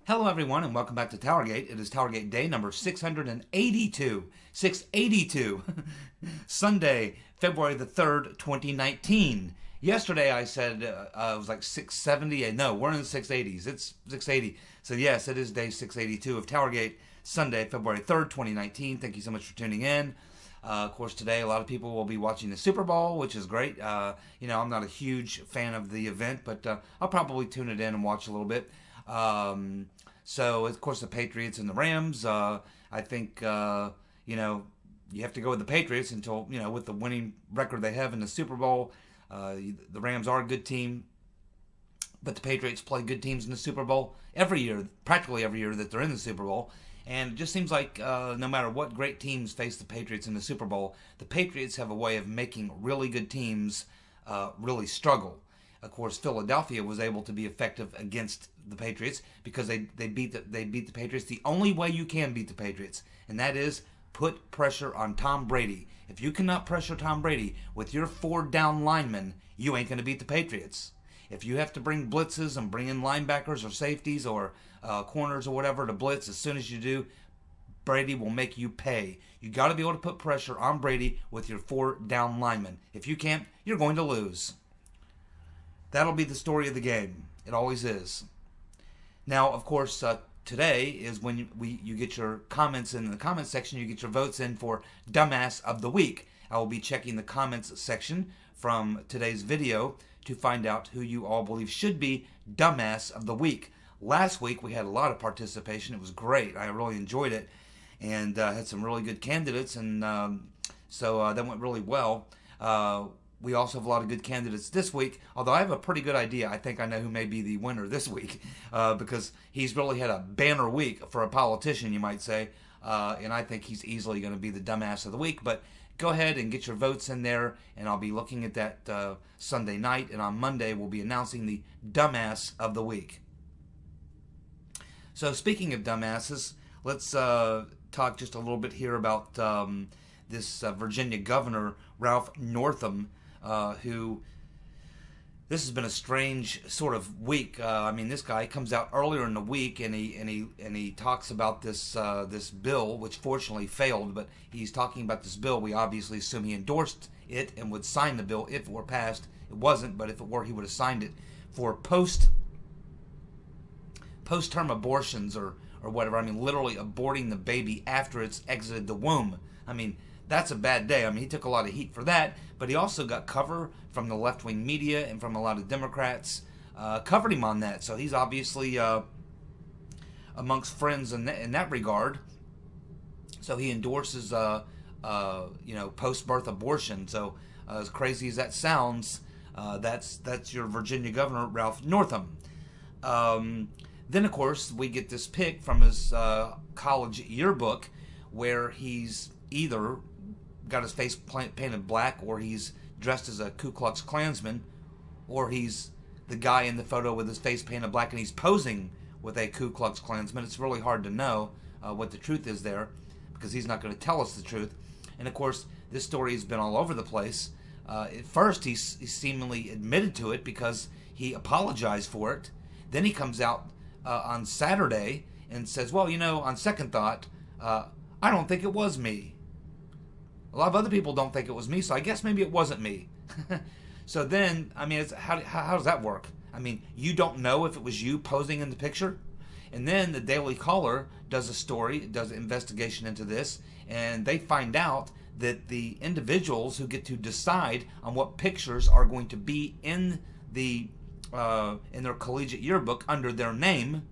Hello everyone and welcome back to TowerGate. It is TowerGate day number 682. 682. Sunday, February the 3rd, 2019. Yesterday I said it was like 670. No, we're in the 680s. It's 680. So yes, it is day 682 of TowerGate, Sunday, February 3rd, 2019. Thank you so much for tuning in. Of course, today a lot of people will be watching the Super Bowl, which is great. I'm not a huge fan of the event, but I'll probably tune it in and watch a little bit. So, of course, the Patriots and the Rams, I think, you have to go with the Patriots until, with the winning record they have in the Super Bowl. The Rams are a good team, but the Patriots play good teams in the Super Bowl every year, practically every year that they're in the Super Bowl. And it just seems like no matter what great teams face the Patriots in the Super Bowl, the Patriots have a way of making really good teams really struggle. Of course, Philadelphia was able to be effective against the Patriots because they beat the Patriots the only way you can beat the Patriots, and that is put pressure on Tom Brady. If you cannot pressure Tom Brady with your 4 down linemen, you ain't going to beat the Patriots. If you have to bring blitzes and bring in linebackers or safeties or corners or whatever to blitz, as soon as you do, Brady will make you pay. You got to be able to put pressure on Brady with your 4 down linemen. If you can't, you're going to lose. That'll be the story of the game. It always is. Now, of course, today is when you get your comments in the comments section. You get your votes in for Dumbass of the Week. I will be checking the comments section from today's video to find out who you all believe should be Dumbass of the Week. Last week, we had a lot of participation. It was great. I really enjoyed it and had some really good candidates, and so that went really well. We also have a lot of good candidates this week, although I have a pretty good idea. I think I know who may be the winner this week because he's really had a banner week for a politician, you might say, and I think he's easily going to be the Dumbass of the Week. But go ahead and get your votes in there, and I'll be looking at that Sunday night, and on Monday we'll be announcing the Dumbass of the Week. So speaking of dumbasses, let's talk just a little bit here about this Virginia governor, Ralph Northam, who, this has been a strange sort of week. This guy comes out earlier in the week and he talks about this bill, which fortunately failed, but he's talking about this bill. We obviously assume he endorsed it and would sign the bill if it were passed. It wasn't, but if it were, he would have signed it for post-term abortions or whatever. Literally aborting the baby after it's exited the womb. That's a bad day. He took a lot of heat for that, but he also got cover from the left-wing media and from a lot of Democrats covered him on that. So he's obviously amongst friends in that regard. So he endorses post-birth abortion. So as crazy as that sounds, that's your Virginia governor, Ralph Northam. Then, of course, we get this pic from his college yearbook where he's either got his face painted black, or he's dressed as a Ku Klux Klansman, or he's the guy in the photo with his face painted black and he's posing with a Ku Klux Klansman. It's really hard to know what the truth is there because he's not going to tell us the truth. And of course, this story has been all over the place. At first, he seemingly admitted to it because he apologized for it. Then he comes out on Saturday and says, well, on second thought, I don't think it was me. A lot of other people don't think it was me, so I guess maybe it wasn't me. So then, how does that work? You don't know if it was you posing in the picture? And then the Daily Caller does a story, does an investigation into this, and they find out that the individuals who get to decide on what pictures are going to be in their collegiate yearbook under their name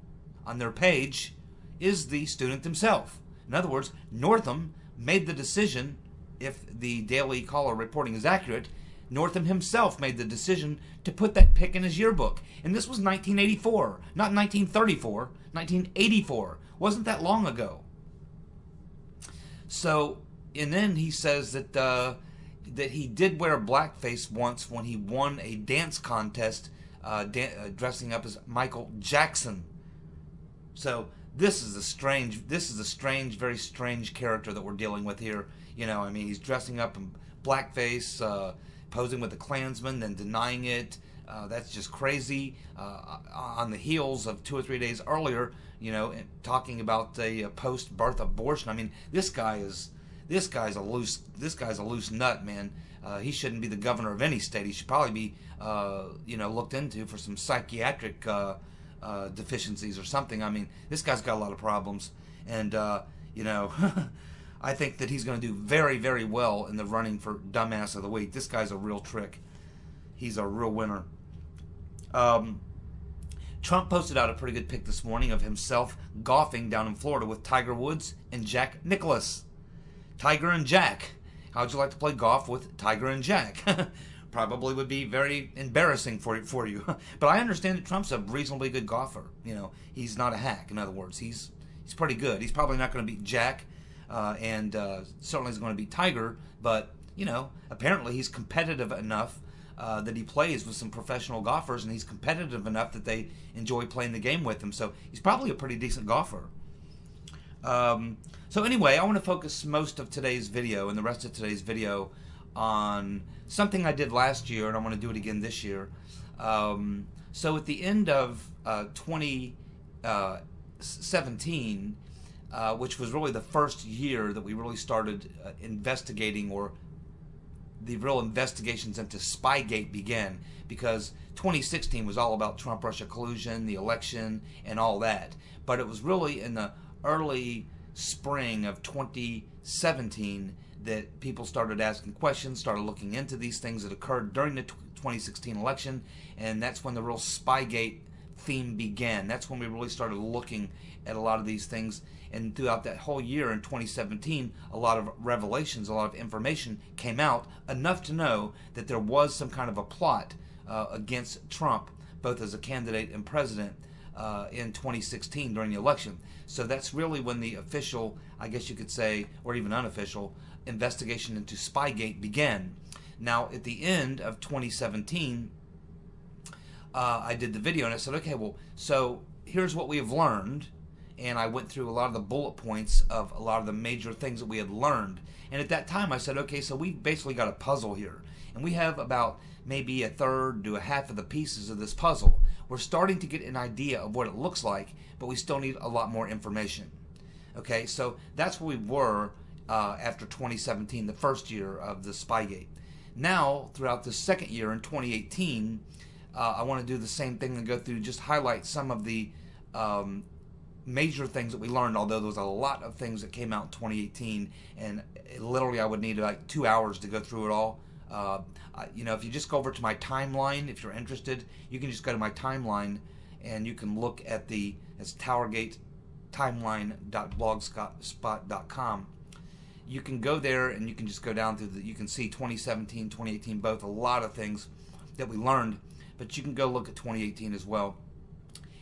on their page is the student himself. In other words, Northam made the decision. If the Daily Caller reporting is accurate, Northam himself made the decision to put that pic in his yearbook. And this was 1984, not 1934, 1984. Wasn't that long ago. So, and then he says that he did wear blackface once when he won a dance contest dressing up as Michael Jackson. So this is a strange, very strange character that we're dealing with here. He's dressing up in blackface, posing with a Klansman, then denying it, That's just crazy. On the heels of 2 or 3 days earlier, talking about a post-birth abortion. I mean, this guy's a loose nut, man. He shouldn't be the governor of any state. He should probably be, looked into for some psychiatric deficiencies or something. I mean, this guy's got a lot of problems, and I think that he's going to do very, very well in the running for Dumbass of the Week. This guy's a real trick. He's a real winner. Trump posted out a pretty good pic this morning of himself golfing down in Florida with Tiger Woods and Jack Nicklaus. Tiger and Jack. How'd you like to play golf with Tiger and Jack? Probably would be very embarrassing for you. But I understand that Trump's a reasonably good golfer. He's not a hack. In other words, he's pretty good. He's probably not going to beat Jack, and certainly is going to beat Tiger. But apparently he's competitive enough that he plays with some professional golfers, and he's competitive enough that they enjoy playing the game with him. So he's probably a pretty decent golfer. So anyway, I want to focus most of today's video and the rest of today's video on something I did last year, and I want to do it again this year. So at the end of 2017, which was really the first year that we really started investigating, or the real investigations into Spygate began, because 2016 was all about Trump-Russia collusion, the election, and all that. But it was really in the early spring of 2017 that people started asking questions, started looking into these things that occurred during the 2016 election, and that's when the real Spygate theme began. That's when we really started looking at a lot of these things, and throughout that whole year in 2017, a lot of revelations, a lot of information came out, enough to know that there was some kind of a plot against Trump, both as a candidate and president, in 2016 during the election. So that's really when the official, I guess you could say, or even unofficial, investigation into Spygate began. Now, at the end of 2017, I did the video and I said, okay, well, so here's what we have learned. And I went through a lot of the bullet points of a lot of the major things that we had learned. And at that time I said, okay, so we basically got a puzzle here. And we have about maybe a third to a half of the pieces of this puzzle. We're starting to get an idea of what it looks like, but we still need a lot more information. Okay, so that's where we were after 2017, the first year of the Spygate. Now, throughout the second year in 2018, I want to do the same thing and go through, just highlight some of the major things that we learned, although there was a lot of things that came out in 2018, and literally I would need like 2 hours to go through it all. If you just go over to my timeline, if you're interested, you can just go to my timeline and you can look at it's TowerGate timeline.blogspot.com. You can go there and you can just go down through you can see 2017, 2018, both, a lot of things that we learned, but you can go look at 2018 as well.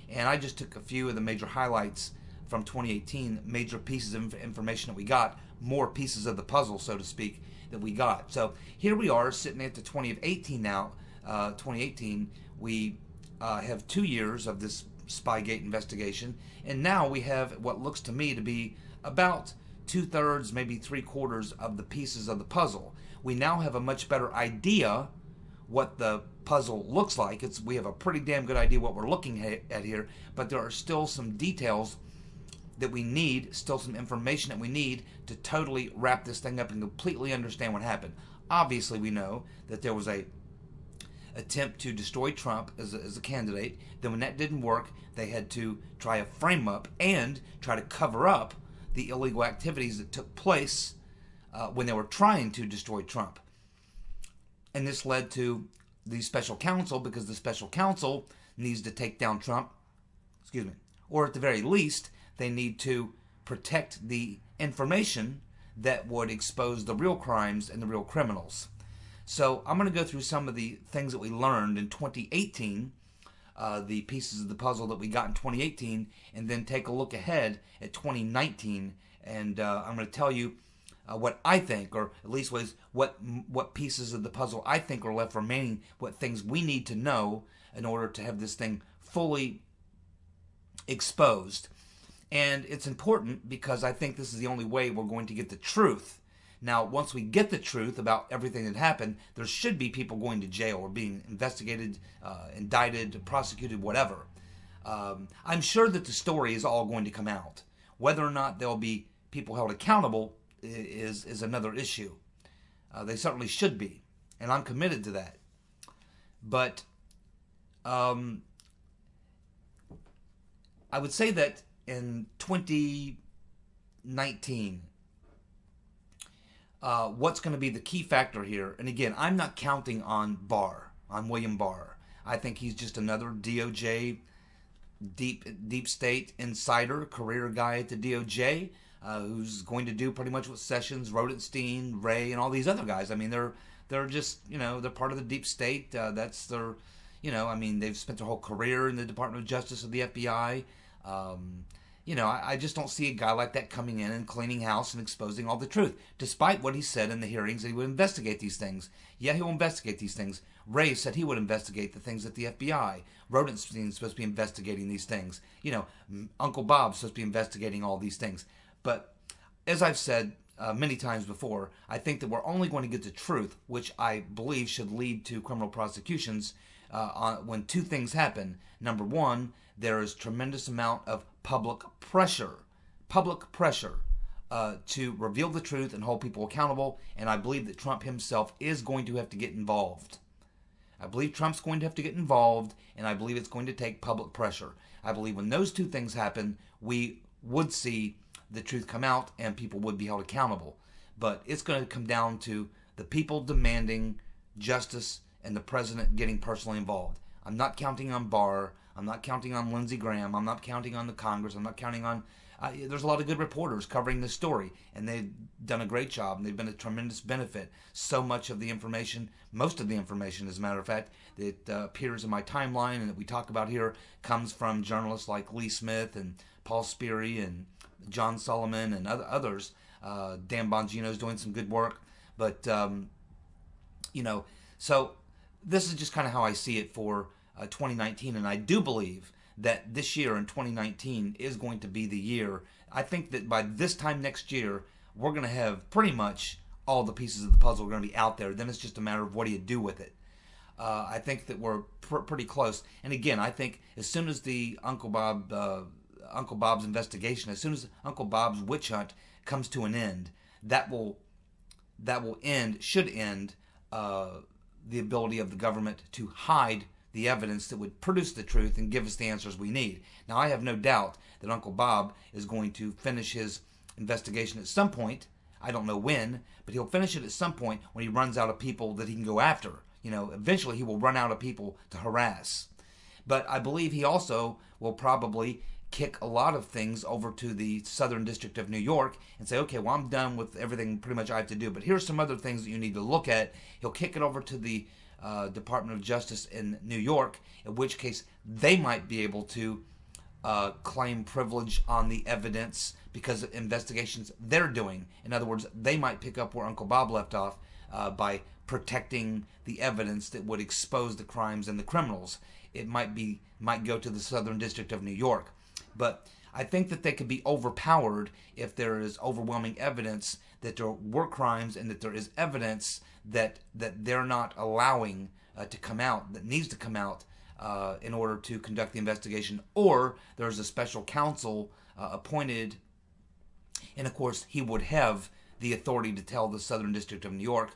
And I just took a few of the major highlights from 2018, major pieces of information that we got, more pieces of the puzzle, so to speak, that we got. So here we are sitting at the 2018 now. 2018, we have 2 years of this Spygate investigation, and now we have what looks to me to be about 2/3, maybe 3/4 of the pieces of the puzzle. We now have a much better idea what the puzzle looks like. We have a pretty damn good idea what we're looking at here, but there are still some details that we need, still some information that we need to totally wrap this thing up and completely understand what happened. Obviously, we know that there was a attempt to destroy Trump as a candidate. Then when that didn't work, they had to try a frame up and try to cover up the illegal activities that took place when they were trying to destroy Trump. And this led to the special counsel, because the special counsel needs to take down Trump, or at the very least, they need to protect the information that would expose the real crimes and the real criminals. So I'm going to go through some of the things that we learned in 2018, the pieces of the puzzle that we got in 2018, and then take a look ahead at 2019, and I'm going to tell you what I think, or at least what pieces of the puzzle I think are left remaining, what things we need to know in order to have this thing fully exposed. And it's important because I think this is the only way we're going to get the truth, Now, once we get the truth about everything that happened, there should be people going to jail or being investigated, indicted, prosecuted, whatever. I'm sure that the story is all going to come out. Whether or not there'll be people held accountable is another issue. They certainly should be, and I'm committed to that. But I would say that in 2019, what's going to be the key factor here, and again, I'm not counting on William Barr. I think he's just another DOJ deep state insider, career guy at the DOJ, who's going to do pretty much what Sessions, Rodenstein, Wray, and all these other guys. I mean, they're just, they're part of the deep state. That's their, they've spent their whole career in the Department of Justice or the FBI. I just don't see a guy like that coming in and cleaning house and exposing all the truth, despite what he said in the hearings that he would investigate these things. Yeah, he will investigate these things. Wray said he would investigate the things at the FBI. Rodenstein's supposed to be investigating these things. Uncle Bob's supposed to be investigating all these things. But as I've said many times before, I think that we're only going to get the truth, which I believe should lead to criminal prosecutions, when two things happen. Number one, there is tremendous amount of public pressure to reveal the truth and hold people accountable, and I believe that Trump himself is going to have to get involved. I believe Trump's going to have to get involved, and I believe it's going to take public pressure. I believe when those two things happen, we would see the truth come out and people would be held accountable. But it's going to come down to the people demanding justice and the president getting personally involved. I'm not counting on Barr. I'm not counting on Lindsey Graham. I'm not counting on the Congress. I'm not counting on... there's a lot of good reporters covering this story, and they've done a great job, and they've been a tremendous benefit. So much of the information, most of the information, as a matter of fact, that appears in my timeline and that we talk about here comes from journalists like Lee Smith and Paul Sperry and John Solomon and others. Dan Bongino's doing some good work. But, so this is just kind of how I see it for 2019, and I do believe that this year in 2019 is going to be the year. I think that by this time next year, we're going to have pretty much all the pieces of the puzzle going to be out there. Then it's just a matter of what do you do with it. I think that we're pretty close. And again, I think as soon as the Uncle Bob's investigation, as soon as Uncle Bob's witch hunt comes to an end, that should end the ability of the government to hide the evidence that would produce the truth and give us the answers we need. Now, I have no doubt that Uncle Bob is going to finish his investigation at some point. I don't know when, but he'll finish it at some point when he runs out of people that he can go after. Eventually he will run out of people to harass. But I believe he also will probably kick a lot of things over to the Southern District of New York and say, okay, well, I'm done with everything pretty much I have to do, but here's some other things that you need to look at. He'll kick it over to the Department of Justice in New York, in which case they might be able to claim privilege on the evidence because of investigations they're doing. In other words, they might pick up where Uncle Bob left off by protecting the evidence that would expose the crimes and the criminals. It might go to the Southern District of New York. But I think that they could be overpowered if there is overwhelming evidence that there were crimes and that there is evidence that they're not allowing to come out, that needs to come out in order to conduct the investigation. Or there's a special counsel appointed, and of course he would have the authority to tell the Southern District of New York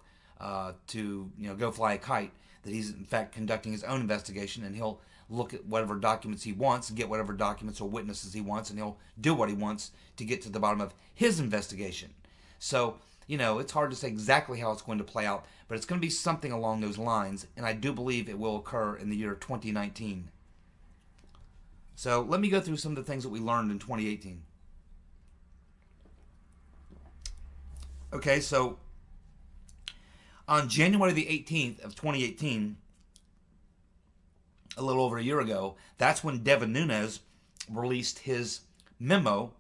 to go fly a kite, that he's in fact conducting his own investigation, and he'll look at whatever documents he wants, get whatever documents or witnesses he wants, and he'll do what he wants to get to the bottom of his investigation. So, it's hard to say exactly how it's going to play out, but it's going to be something along those lines, and I do believe it will occur in the year 2019. So, let me go through some of the things that we learned in 2018. Okay, so on January the 18th of 2018, a little over a year ago, that's when Devin Nunes released his memo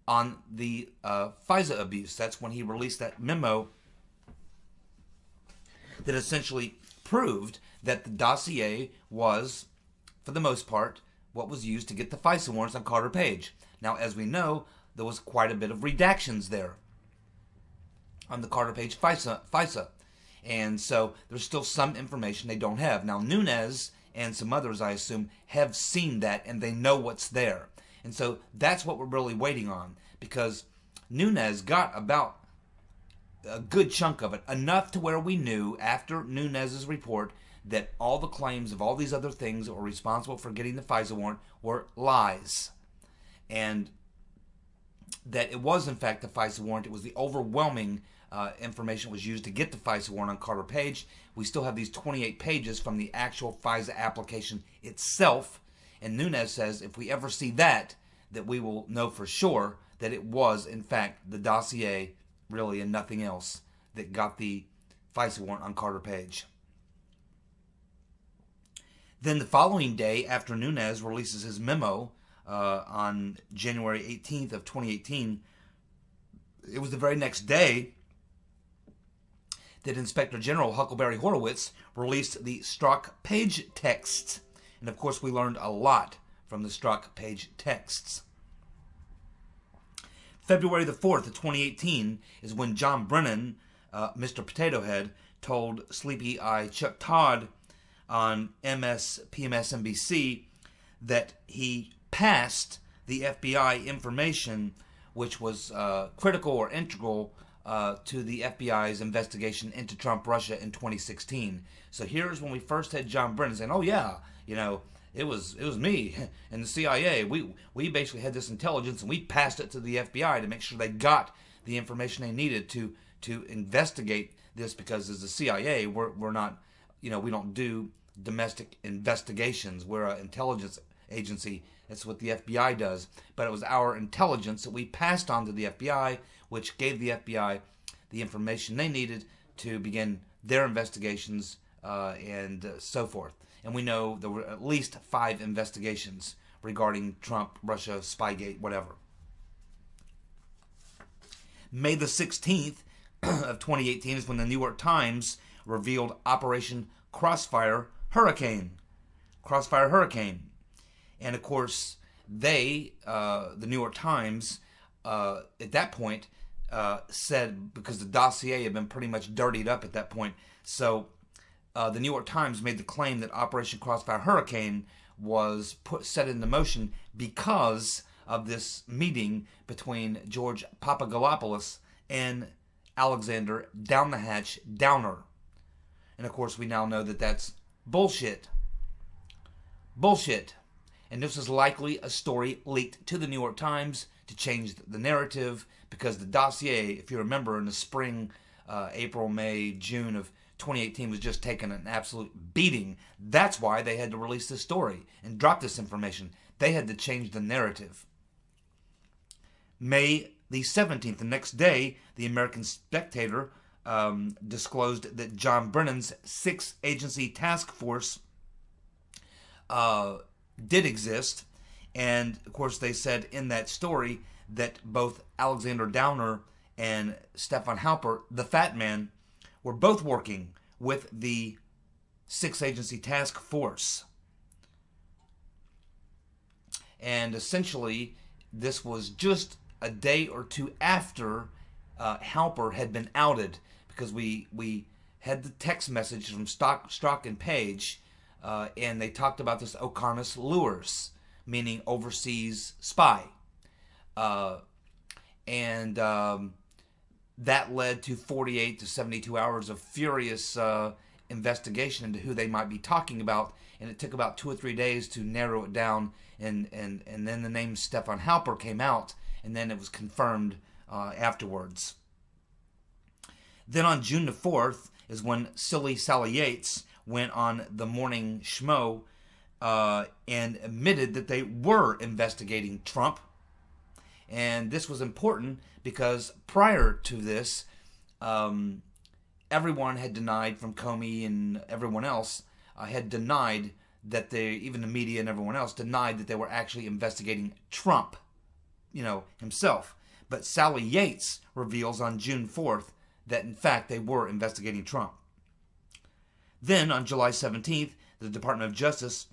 on the FISA abuse. That's when he released that memo that essentially proved that the dossier was, for the most part, what was used to get the FISA warrants on Carter Page. Now, as we know, there was quite a bit of redactions there. on the Carter Page FISA. And so there's still some information they don't have. Now, Nunes and some others, I assume, have seen that and they know what's there. And so that's what we're really waiting on, because Nunes got about a good chunk of it, enough to where we knew after Nunes's report that all the claims of all these other things that were responsible for getting the FISA warrant were lies. And that it was, in fact, the FISA warrant. It was the overwhelming information was used to get the FISA warrant on Carter Page. We still have these 28 pages from the actual FISA application itself. And Nunes says if we ever see that we will know for sure that it was, in fact, the dossier, really, and nothing else, that got the FISA warrant on Carter Page. Then the following day, after Nunes releases his memo on January 18th of 2018, it was the very next day that Inspector General Huckleberry Horowitz released the Strzok Page texts. And of course, we learned a lot from the Strzok Page texts. February the 4th of 2018 is when John Brennan, Mr. Potato Head, told Sleepy Eye Chuck Todd on PMSNBC that he passed the FBI information which was critical or integral to the FBI's investigation into Trump Russia in 2016. So here's when we first had John Brennan saying, "Oh yeah, you know, it was me and the CIA. We basically had this intelligence and we passed it to the FBI to make sure they got the information they needed to investigate this, because as the CIA, we're not, you know, we don't do domestic investigations. We're an intelligence agency. That's what the FBI does. But it was our intelligence that we passed on to the FBI, which gave the FBI the information they needed to begin their investigations and so forth. And we know there were at least 5 investigations regarding Trump, Russia, Spygate, whatever. May the 16th of 2018 is when the New York Times revealed Operation Crossfire Hurricane. Crossfire Hurricane. And of course, they, the New York Times, at that point, said, because the dossier had been pretty much dirtied up at that point, so the New York Times made the claim that Operation Crossfire Hurricane was set into motion because of this meeting between George Papadopoulos and Alexander Down the Hatch Downer. And of course, we now know that that's bullshit. Bullshit. And this was likely a story leaked to the New York Times to change the narrative, because the dossier, if you remember, in the spring, April, May, June of 2018 was just taking an absolute beating. That's why they had to release this story and drop this information. They had to change the narrative. May the 17th, the next day, the American Spectator disclosed that John Brennan's 6-agency task force did exist. And, of course, they said in that story that both Alexander Downer and Stefan Halper, the Fat Man, were both working with the 6-agency task force. And essentially, this was just a day or two after Halper had been outed, because we had the text message from Strzok and Page, and they talked about this Ocarnis Lures, meaning overseas spy. That led to 48 to 72 hours of furious investigation into who they might be talking about, and it took about 2 or 3 days to narrow it down, and then the name Stefan Halper came out, and then it was confirmed afterwards. Then on June the 4th is when Silly Sally Yates went on the Morning Schmo and admitted that they were investigating Trump. And this was important because prior to this, everyone had denied, from Comey and everyone else, had denied that they, even the media and everyone else, denied that they were actually investigating Trump, himself. But Sally Yates reveals on June 4th that, in fact, they were investigating Trump. Then, on July 17th, the Department of Justice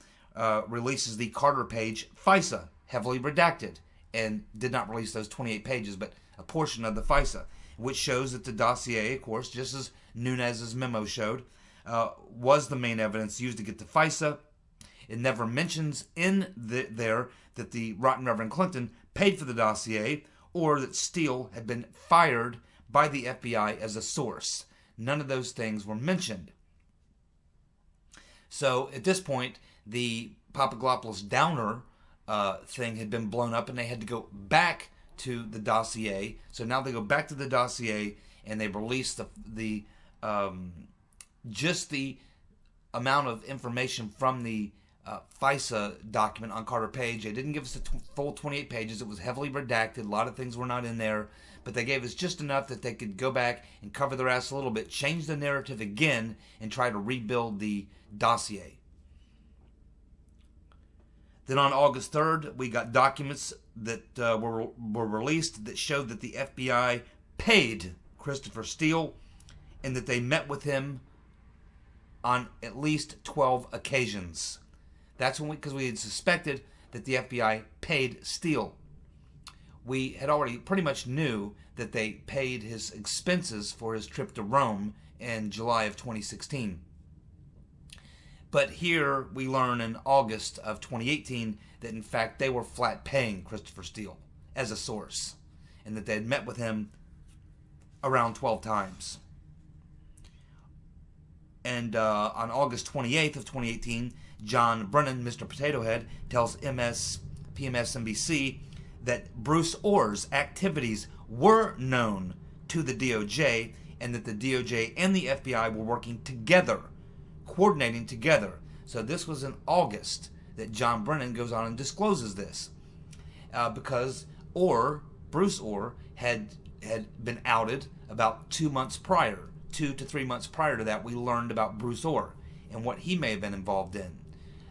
releases the Carter Page FISA, heavily redacted, and did not release those 28 pages, but a portion of the FISA. which shows that the dossier, of course, just as Nunes's memo showed, was the main evidence used to get to FISA. It never mentions in there that the Rotten Reverend Clinton paid for the dossier or that Steele had been fired by the FBI as a source. None of those things were mentioned. So at this point, the Papadopoulos Downer thing had been blown up, and they had to go back to the dossier. So now they go back to the dossier, and they release the just the amount of information from the FISA document on Carter Page. They didn't give us the full 28 pages. It was heavily redacted. A lot of things were not in there, but they gave us just enough that they could go back and cover their ass a little bit, change the narrative again, and try to rebuild the dossier. Then on August 3rd, we got documents that were released that showed that the FBI paid Christopher Steele and that they met with him on at least 12 occasions. That's when because we had suspected that the FBI paid Steele. We had already pretty much knew that they paid his expenses for his trip to Rome in July of 2016. But here we learn in August of 2018 that in fact they were flat paying Christopher Steele as a source, and that they had met with him around 12 times. And on August 28th of 2018, John Brennan, Mr. Potato Head, tells PMSNBC that Bruce Orr's activities were known to the DOJ and that the DOJ and the FBI were working together, coordinating together. So this was in August that John Brennan goes on and discloses this, because Bruce Orr had been outed about 2 months prior. 2 to 3 months prior to that, we learned about Bruce Orr and what he may have been involved in.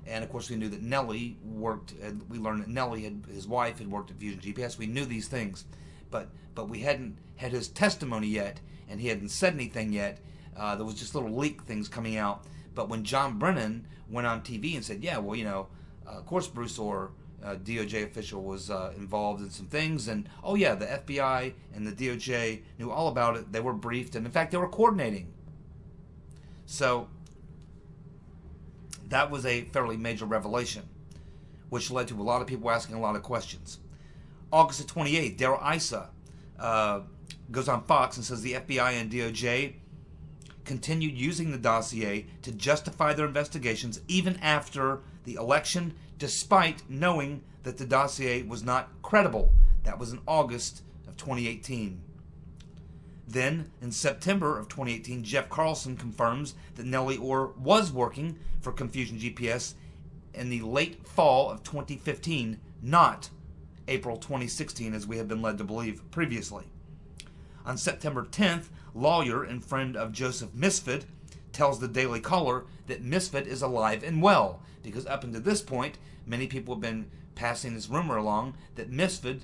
And of course, we knew that Nellie worked. We learned that Nellie, his wife, had worked at Fusion GPS. We knew these things, but we hadn't had his testimony yet, and he hadn't said anything yet. There was just little leak things coming out. But when John Brennan went on TV and said, "Yeah, well, of course, Bruce Orr, DOJ official, was involved in some things, and oh yeah, the FBI and the DOJ knew all about it. They were briefed, and in fact, they were coordinating." So that was a fairly major revelation, which led to a lot of people asking a lot of questions. August the 28th, Darrell Issa goes on Fox and says the FBI and DOJ continued using the dossier to justify their investigations even after the election, despite knowing that the dossier was not credible. That was in August of 2018. Then, in September of 2018, Jeff Carlson confirms that Nellie Orr was working for Confusion GPS in the late fall of 2015, not April 2016, as we had been led to believe previously. On September 10th, lawyer and friend of Joseph Misfit tells the Daily Caller that Misfit is alive and well, because up until this point, many people have been passing this rumor along that Misfit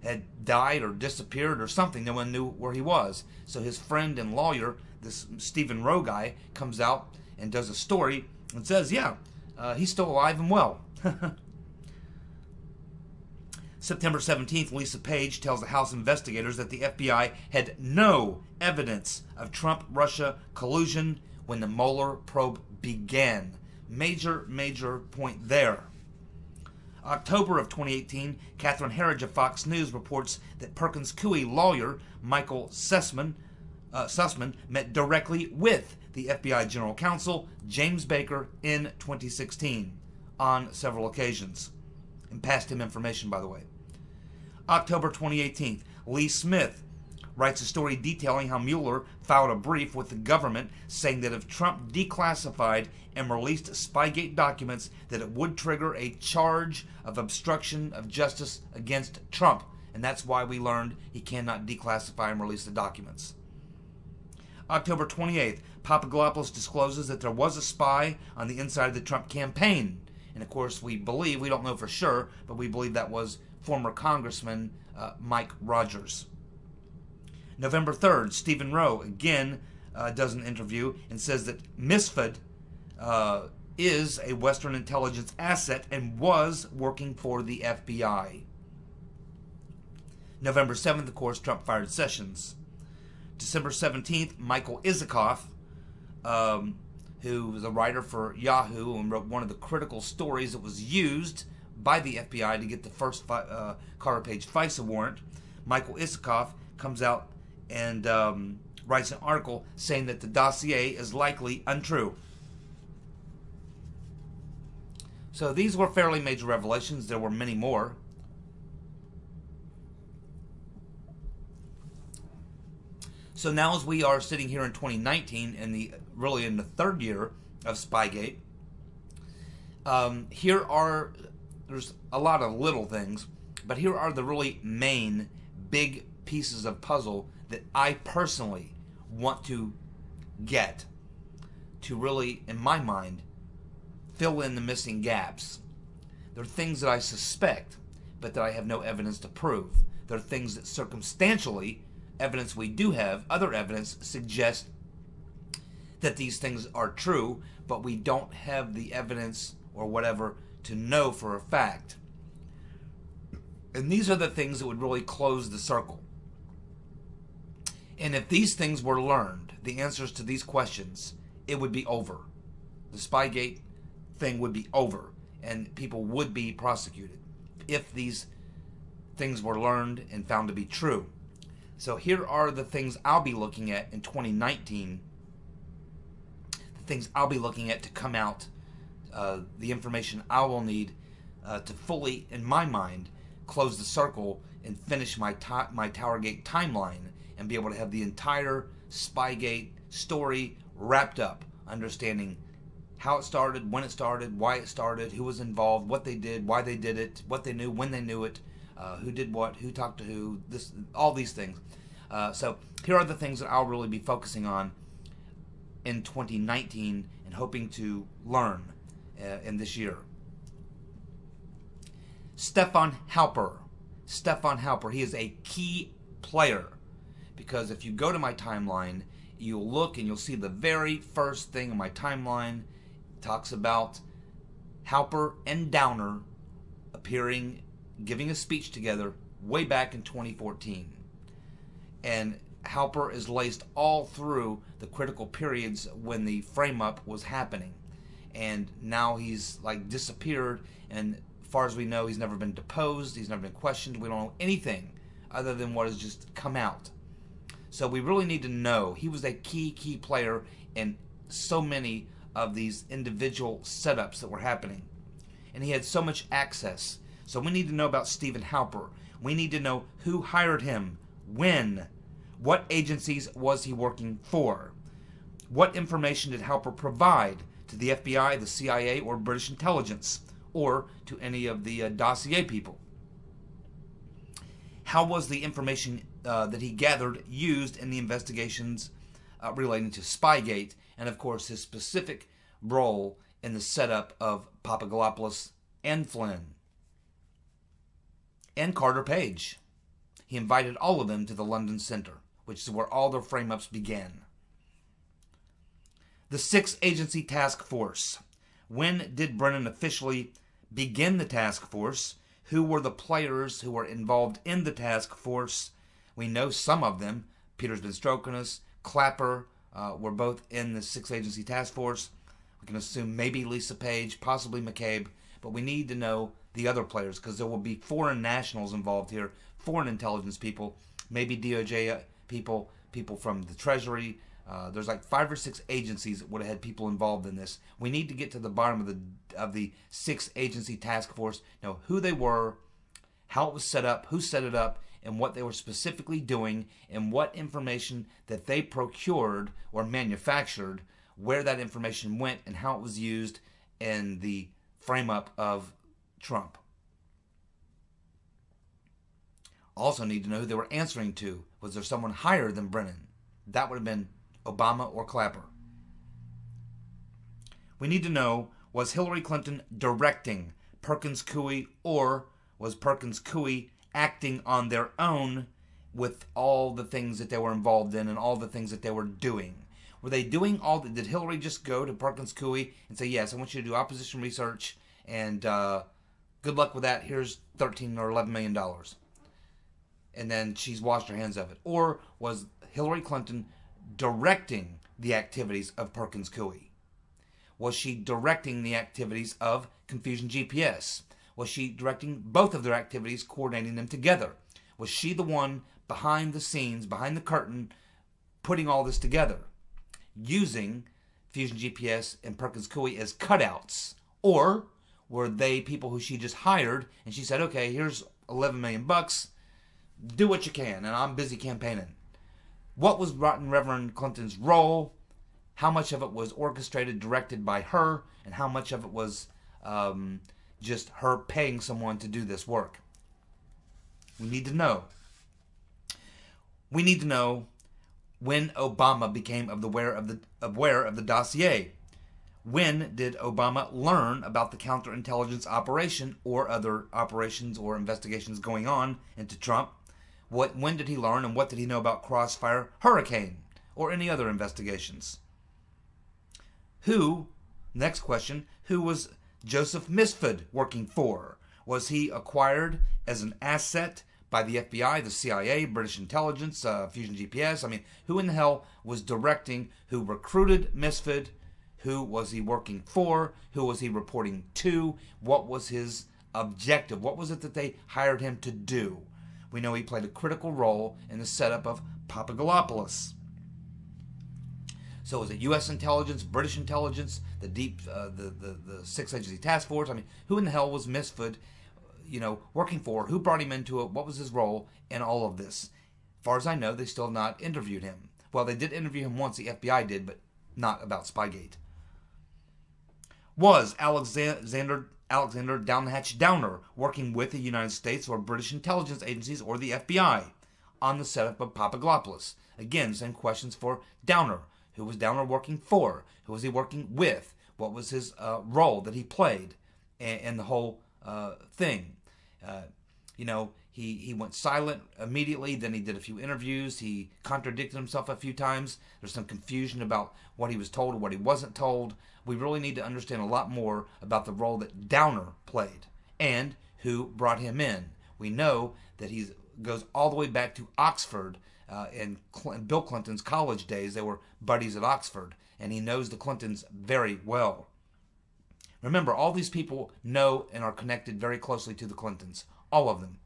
had died or disappeared or something. No one knew where he was. So his friend and lawyer, this Stephen Rowe guy, comes out and does a story and says, yeah, he's still alive and well. September 17th, Lisa Page tells the House investigators that the FBI had no evidence of Trump-Russia collusion when the Mueller probe began. Major point there. October of 2018, Catherine Herridge of Fox News reports that Perkins Coie lawyer Michael Sussman met directly with the FBI General Counsel James Baker in 2016 on several occasions, and passed him information, by the way. October 2018, Lee Smith writes a story detailing how Mueller filed a brief with the government saying that if Trump declassified and released Spygate documents, that it would trigger a charge of obstruction of justice against Trump. And that's why we learned he cannot declassify and release the documents. October 28th, Papadopoulos discloses that there was a spy on the inside of the Trump campaign. And of course, we don't know for sure, but we believe that was former Congressman Mike Rogers. November 3rd, Stephen Rowe again does an interview and says that Misfit is a Western intelligence asset and was working for the FBI. November 7th, of course, Trump fired Sessions. December 17th, Michael Isikoff, who was a writer for Yahoo and wrote one of the critical stories that was used by the FBI to get the first Carter Page FISA warrant. Michael Isikoff comes out and writes an article saying that the dossier is likely untrue. So these were fairly major revelations. There were many more. So now, as we are sitting here in 2019, really in the third year of Spygate, there's a lot of little things, but here are the really main big pieces of puzzle that I personally want to get to really, in my mind, fill in the missing gaps. There are things that I suspect, but that I have no evidence to prove. There are things that circumstantially, evidence we do have, other evidence suggests that these things are true, but we don't have the evidence or whatever to know for a fact. And these are the things that would really close the circle. And if these things were learned, the answers to these questions, it would be over. The Spygate thing would be over, and people would be prosecuted if these things were learned and found to be true. So here are the things I'll be looking at in 2019, the things I'll be looking at to come out, the information I will need to fully, in my mind, close the circle and finish my TowerGate timeline and be able to have the entire Spygate story wrapped up, understanding how it started, when it started, why it started, who was involved, what they did, why they did it, what they knew, when they knew it, who did what, who talked to who, all these things. So here are the things that I'll really be focusing on in 2019 and hoping to learn in this year. Stefan Halper. Stefan Halper, he is a key player, because if you go to my timeline, you'll look and you'll see the very first thing in my timeline talks about Halper and Downer appearing, giving a speech together way back in 2014. And Halper is laced all through the critical periods when the frame-up was happening. And now he's like disappeared, and as far as we know, he's never been deposed, he's never been questioned. We don't know anything other than what has just come out. So we really need to know. He was a key player in so many of these individual setups that were happening. And he had so much access. So we need to know about Stephen Halper. We need to know who hired him, when, what agencies was he working for, what information did Halper provide to the FBI, the CIA, or British intelligence, or to any of the dossier people. How was the information that he gathered used in the investigations relating to Spygate, and of course his specific role in the setup of Papadopoulos and Flynn and Carter Page. He invited all of them to the London Center, which is where all their frame-ups began. The 6-agency task force. When did Brennan officially begin the task force? Who were the players who were involved in the task force? We know some of them. Peter's been stroking us. Clapper were both in the 6-agency task force. We can assume maybe Lisa Page, possibly McCabe, but we need to know the other players, because there will be foreign nationals involved here, foreign intelligence people, maybe DOJ people, people from the Treasury. There's like 5 or 6 agencies that would have had people involved in this. We need to get to the bottom of the 6-agency task force, know who they were, how it was set up, who set it up, and what they were specifically doing, and what information that they procured or manufactured, where that information went, and how it was used in the frame-up of Trump. Also need to know who they were answering to. Was there someone higher than Brennan? That would have been Obama or Clapper. We need to know, was Hillary Clinton directing Perkins Coie, or was Perkins Coie acting on their own with all the things that they were involved in and all the things that they were doing? Were they doing all that? Did Hillary just go to Perkins Coie and say, yes, I want you to do opposition research, and good luck with that, here's $13 or $11 million. And then she's washed her hands of it? Or was Hillary Clinton directing the activities of Perkins Coie? Was she directing the activities of Confusion GPS? Was she directing both of their activities, coordinating them together? Was she the one behind the scenes, behind the curtain, putting all this together, using Fusion GPS and Perkins Coie as cutouts? Or were they people who she just hired and she said, okay, here's 11 million bucks, do what you can, and I'm busy campaigning? What was Reverend Clinton's role? How much of it was orchestrated, directed by her, and how much of it was just her paying someone to do this work? We need to know. We need to know when Obama became aware of the dossier. When did Obama learn about the counterintelligence operation or other operations or investigations going on into Trump? When did he learn, and what did he know about Crossfire Hurricane or any other investigations? Next question, who was Joseph Misford working for? Was he acquired as an asset by the FBI, the CIA, British intelligence, Fusion GPS? I mean, who in the hell was directing? Who recruited Misford? Who was he working for? Who was he reporting to? What was his objective? What was it that they hired him to do? We know he played a critical role in the setup of Papadopoulos. So was it U.S. intelligence, British intelligence, the Six Agency Task Force? I mean, who in the hell was Misford, working for? Who brought him into it? What was his role in all of this? As far as I know, they still have not interviewed him. Well, they did interview him once, the FBI did, but not about Spygate. Was Alexander Down the Hatch Downer working with the United States or British intelligence agencies or the FBI on the setup of Papadopoulos? Again, same questions for Downer. Who was Downer working for? Who was he working with? What was his role that he played in the whole thing? He went silent immediately. Then he did a few interviews. He contradicted himself a few times. There's some confusion about what he was told or what he wasn't told. We really need to understand a lot more about the role that Downer played and who brought him in. We know that he goes all the way back to Oxford. In Bill Clinton's college days, they were buddies at Oxford, and he knows the Clintons very well. Remember, all these people know and are connected very closely to the Clintons. All of them.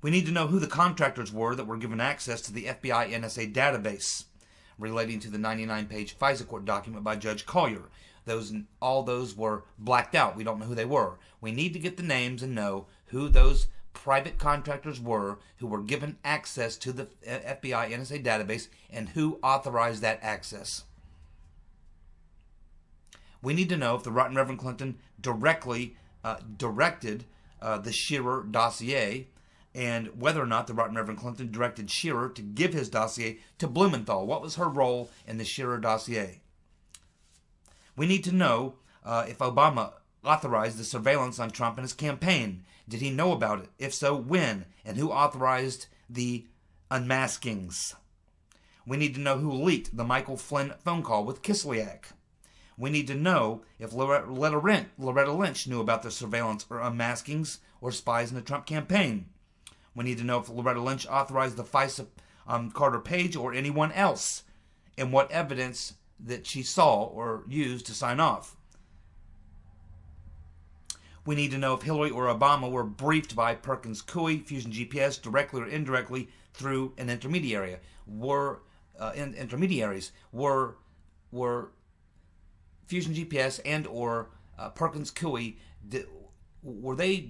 We need to know who the contractors were that were given access to the FBI NSA database relating to the 99-page FISA court document by Judge Collier. All those were blacked out. We don't know who they were. We need to get the names and know who those private contractors were who were given access to the FBI NSA database and who authorized that access. We need to know if the Right Reverend Clinton directly directed the Shearer dossier, and whether or not the Right Reverend Clinton directed Shearer to give his dossier to Blumenthal. What was her role in the Shearer dossier? We need to know if Obama authorized the surveillance on Trump and his campaign. Did he know about it? If so, when? And who authorized the unmaskings? We need to know who leaked the Michael Flynn phone call with Kislyak. We need to know if Loretta Lynch knew about the surveillance or unmaskings or spies in the Trump campaign. We need to know if Loretta Lynch authorized the FISA Carter Page or anyone else, and what evidence that she saw or used to sign off. We need to know if Hillary or Obama were briefed by Perkins Coie, Fusion GPS, directly or indirectly through an intermediary. Intermediaries were Fusion GPS and or Perkins Coie, were they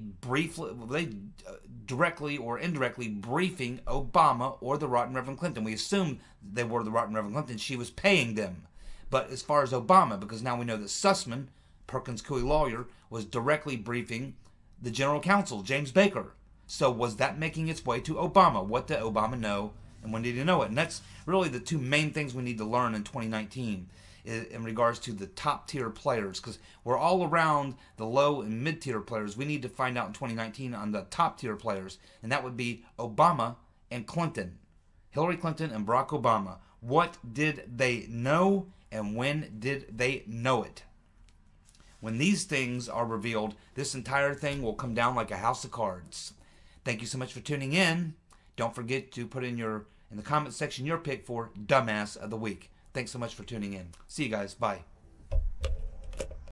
directly or indirectly briefing Obama or the Right Reverend Clinton? We assume they were the Right Reverend Clinton. She was paying them. But as far as Obama, because now we know that Sussman, Perkins Coie lawyer, was directly briefing the general counsel, James Baker. So was that making its way to Obama? What did Obama know, and when did he know it? And that's really the two main things we need to learn in 2019 in regards to the top tier players, because we're all around the low and mid tier players. We need to find out in 2019 on the top tier players, and that would be Obama and Clinton, Hillary Clinton and Barack Obama. What did they know, and when did they know it? When these things are revealed, this entire thing will come down like a house of cards. Thank you so much for tuning in. Don't forget to put in the comment section your pick for Dumbass of the Week. Thanks so much for tuning in. See you guys. Bye.